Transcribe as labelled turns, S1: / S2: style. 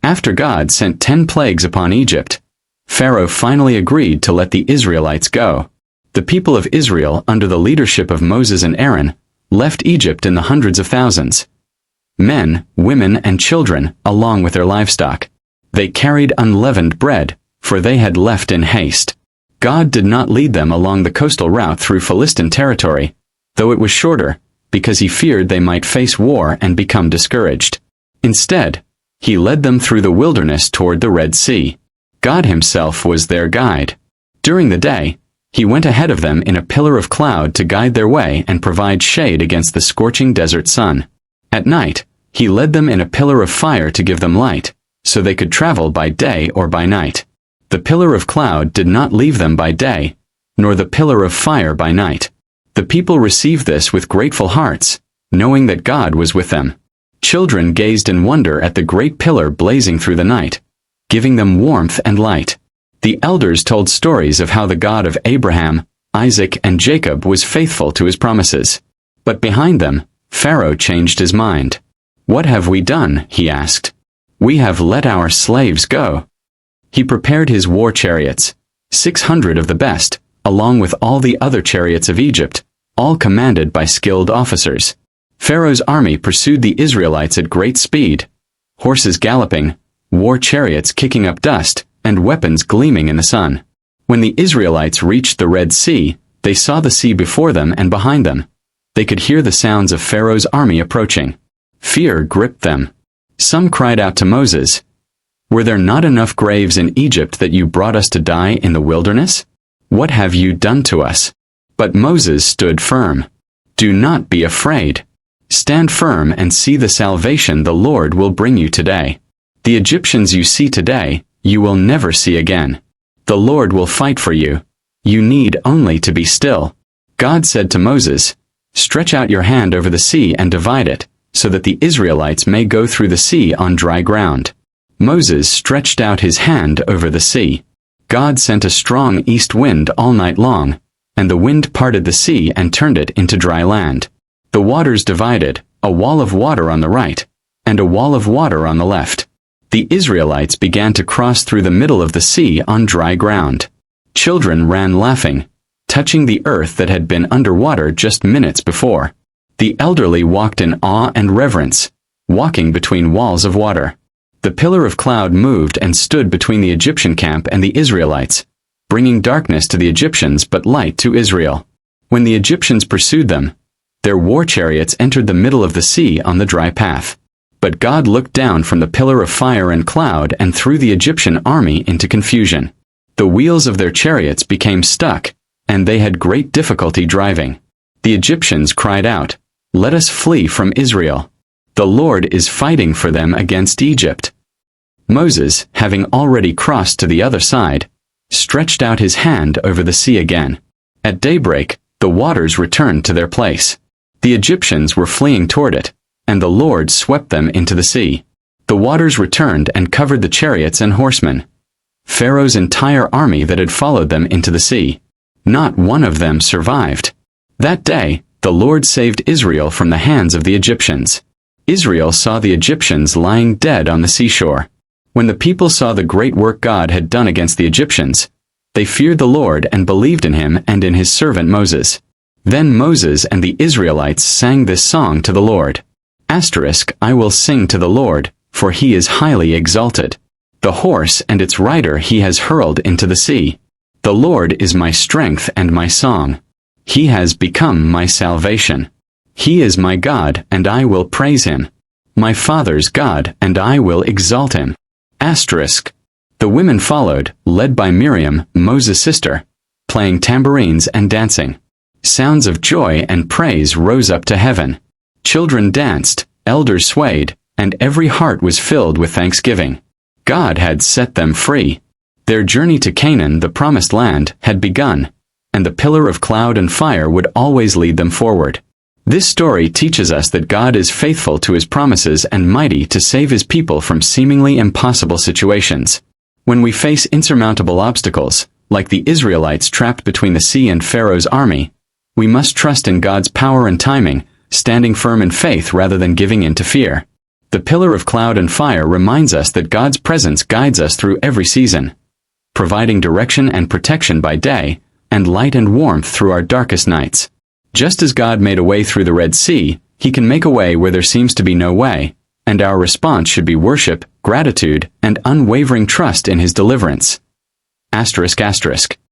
S1: After God sent 10 plagues upon Egypt, Pharaoh finally agreed to let the Israelites go. The people of Israel, under the leadership of Moses and Aaron, left Egypt in the hundreds of thousands. Men, women, and children, along with their livestock. They carried unleavened bread, for they had left in haste. God did not lead them along the coastal route through Philistine territory, though it was shorter, because he feared they might face war and become discouraged. Instead, he led them through the wilderness toward the Red Sea. God himself was their guide. During the day, he went ahead of them in a pillar of cloud to guide their way and provide shade against the scorching desert sun. At night, he led them in a pillar of fire to give them light, so they could travel by day or by night. The pillar of cloud did not leave them by day, nor the pillar of fire by night. The people received this with grateful hearts, knowing that God was with them. Children gazed in wonder at the great pillar blazing through the night, giving them warmth and light. The elders told stories of how the God of Abraham, Isaac, and Jacob was faithful to his promises. But behind them, Pharaoh changed his mind. "What have we done?" he asked. "We have let our slaves go." He prepared his war chariots, 600 of the best, along with all the other chariots of Egypt, all commanded by skilled officers. Pharaoh's army pursued the Israelites at great speed, horses galloping, war chariots kicking up dust, and weapons gleaming in the sun. When the Israelites reached the Red Sea, they saw the sea before them and behind them. They could hear the sounds of Pharaoh's army approaching. Fear gripped them. Some cried out to Moses, "Were there not enough graves in Egypt that you brought us to die in the wilderness? What have you done to us?" But Moses stood firm. "Do not be afraid. Stand firm and see the salvation the Lord will bring you today. The Egyptians you see today, you will never see again. The Lord will fight for you. You need only to be still." God said to Moses, "Stretch out your hand over the sea and divide it, so that the Israelites may go through the sea on dry ground." Moses stretched out his hand over the sea. God sent a strong east wind all night long, and the wind parted the sea and turned it into dry land. The waters divided, a wall of water on the right, and a wall of water on the left. The Israelites began to cross through the middle of the sea on dry ground. Children ran laughing, touching the earth that had been underwater just minutes before. The elderly walked in awe and reverence, walking between walls of water. The pillar of cloud moved and stood between the Egyptian camp and the Israelites, bringing darkness to the Egyptians but light to Israel. When the Egyptians pursued them, their war chariots entered the middle of the sea on the dry path. But God looked down from the pillar of fire and cloud and threw the Egyptian army into confusion. The wheels of their chariots became stuck, and they had great difficulty driving. The Egyptians cried out, "Let us flee from Israel. The Lord is fighting for them against Egypt." Moses, having already crossed to the other side, stretched out his hand over the sea again. At daybreak, the waters returned to their place. The Egyptians were fleeing toward it, and the Lord swept them into the sea. The waters returned and covered the chariots and horsemen, Pharaoh's entire army that had followed them into the sea. Not one of them survived. That day, the Lord saved Israel from the hands of the Egyptians. Israel saw the Egyptians lying dead on the seashore. When the people saw the great work God had done against the Egyptians, they feared the Lord and believed in him and in his servant Moses. Then Moses and the Israelites sang this song to the Lord. I will sing to the Lord, for he is highly exalted. The horse and its rider he has hurled into the sea. The Lord is my strength and my song. He has become my salvation. He is my God, and I will praise him. My father's God, and I will exalt him. The women followed, led by Miriam, Moses' sister, playing tambourines and dancing. Sounds of joy and praise rose up to heaven. Children danced, elders swayed, and every heart was filled with thanksgiving. God had set them free. Their journey to Canaan, the promised land, had begun, and the pillar of cloud and fire would always lead them forward. This story teaches us that God is faithful to his promises and mighty to save his people from seemingly impossible situations. When we face insurmountable obstacles, like the Israelites trapped between the sea and Pharaoh's army, we must trust in God's power and timing, standing firm in faith rather than giving in to fear. The pillar of cloud and fire reminds us that God's presence guides us through every season, providing direction and protection by day, and light and warmth through our darkest nights. Just as God made a way through the Red Sea, He can make a way where there seems to be no way, and our response should be worship, gratitude, and unwavering trust in His deliverance. ****